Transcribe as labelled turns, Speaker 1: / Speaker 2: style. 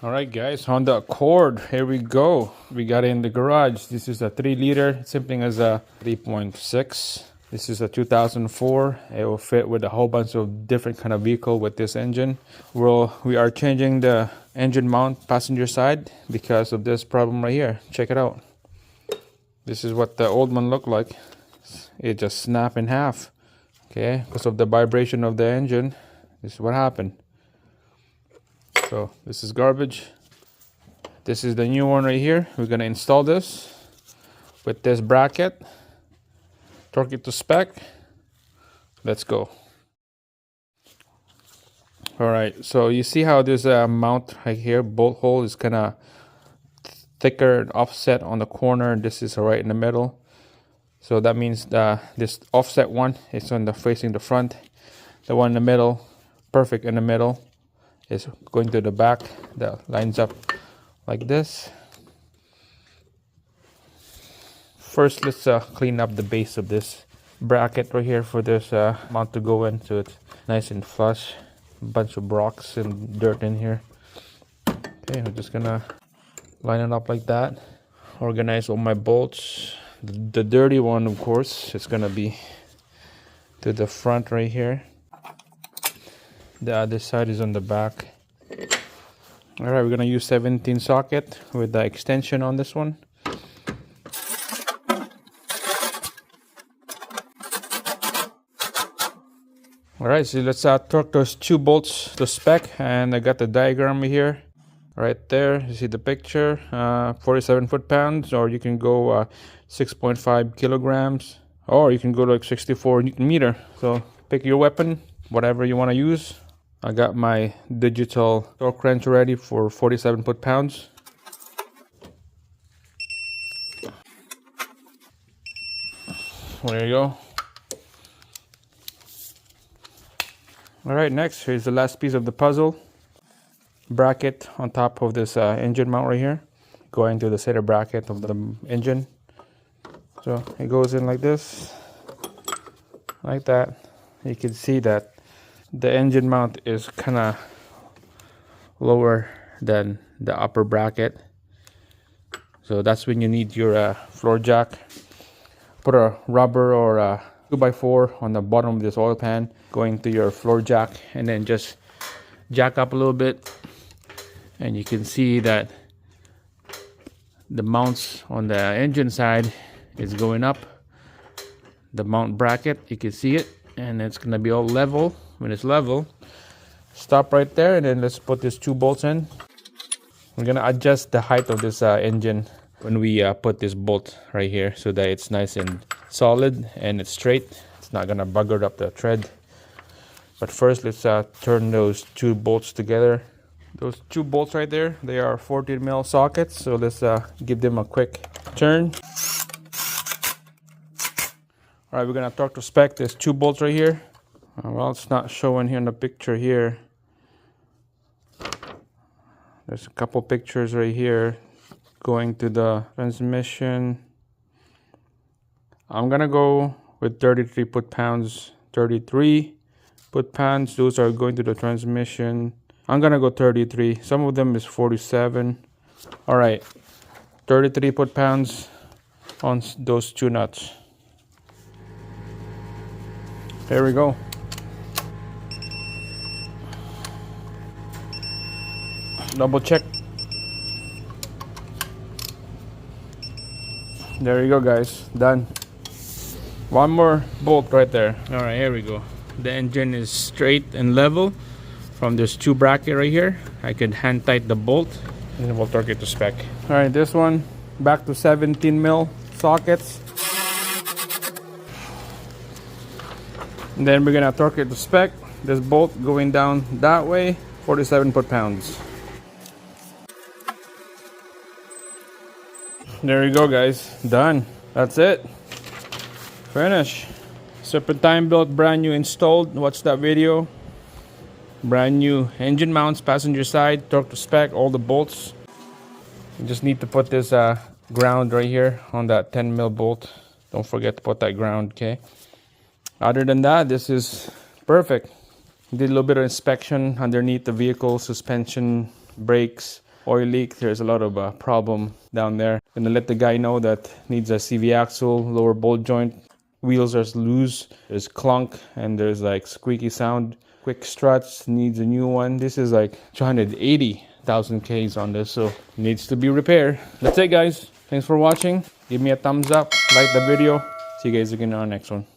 Speaker 1: Alright guys, Honda Accord, here we go. We got it in the garage. This is a 3 liter, same thing as a 3.6. This is a 2004. It will fit with a whole bunch of different kind of vehicle with this engine. We are changing the engine mount passenger side because of this problem right here. Check it out. This is what the old one looked like. It just snapped in half. Okay, because of the vibration of the engine. This is what happened. So this is garbage. This is the new one right here. We're gonna install this with this bracket, torque it to spec. Let's go. All right, so you see how this mount right here, bolt hole is kind of thicker and offset on the corner. This is right in the middle. So that means this offset one is on the facing the front. The one in the middle, perfect in the middle, is going to the back. That lines up like this. First, let's clean up the base of this bracket right here for this mount to go in, so it's nice and flush. A bunch of rocks and dirt in here. Okay, I'm just gonna line it up like that. Organize all my bolts. The dirty one, of course, is gonna be to the front right here. The other side is on the back. All right, we're gonna use 17 socket with the extension on this one. All right, so let's torque those 2 bolts to spec, and I got the diagram here. Right there, you see the picture, 47 foot-pounds, or you can go 6.5 kilograms, or you can go like 64 Newton meter. So pick your weapon, whatever you want to use. I got my digital torque wrench ready for 47 foot-pounds. There you go. All right, next, here's the last piece of the puzzle. Bracket on top of this engine mount right here, going to the center bracket of the engine. So it goes in like this, like that. You can see that the engine mount is kind of lower than the upper bracket. So that's when you need your floor jack. Put a rubber or a 2x4 on the bottom of this oil pan going to your floor jack, and then just jack up a little bit. And you can see that the mounts on the engine side is going up. The mount bracket, you can see it, and it's gonna be all level. When it's level, stop right there, and then let's put these 2 bolts in. We're gonna adjust the height of this engine when we put this bolt right here, so that it's nice and solid and it's straight. It's not gonna bugger up the tread. But first, let's turn those 2 bolts together. Those 2 bolts right there, they are 14 mil sockets, so let's give them a quick turn. All right, we're gonna torque to spec. There's 2 bolts right here. Well, it's not showing here in the picture here. There's a couple pictures right here going to the transmission. I'm gonna go with 33 foot-pounds, 33 foot-pounds. Those are going to the transmission. I'm gonna go 33. Some of them is 47. All right, 33 foot-pounds on those 2 nuts. There we go. Double check. There you go, guys. Done. 1 more bolt right there. All right, here we go. The engine is straight and level. From this 2 bracket right here, I can hand tight the bolt, and then we'll torque it to spec. All right, this one back to 17 mil sockets. And then we're gonna torque it to spec. This bolt going down that way, 47 foot-pounds. There you go, guys. Done. That's it. Finish. Serpentine built, brand new installed. Watch that video. Brand new engine mounts, passenger side, torque to spec, all the bolts. You just need to put this ground right here on that 10 mil bolt. Don't forget to put that ground, okay? Other than that, this is perfect. Did a little bit of inspection underneath the vehicle, suspension, brakes, oil leak. There's a lot of problem down there. Gonna let the guy know that needs a CV axle, lower bolt joint. Wheels are loose. There's clunk and there's like squeaky sound. Quick struts, needs a new one. This is like 280,000 Ks on this, so needs to be repaired. That's it, guys. Thanks for watching. Give me a thumbs up, like the video. See you guys again on the next one.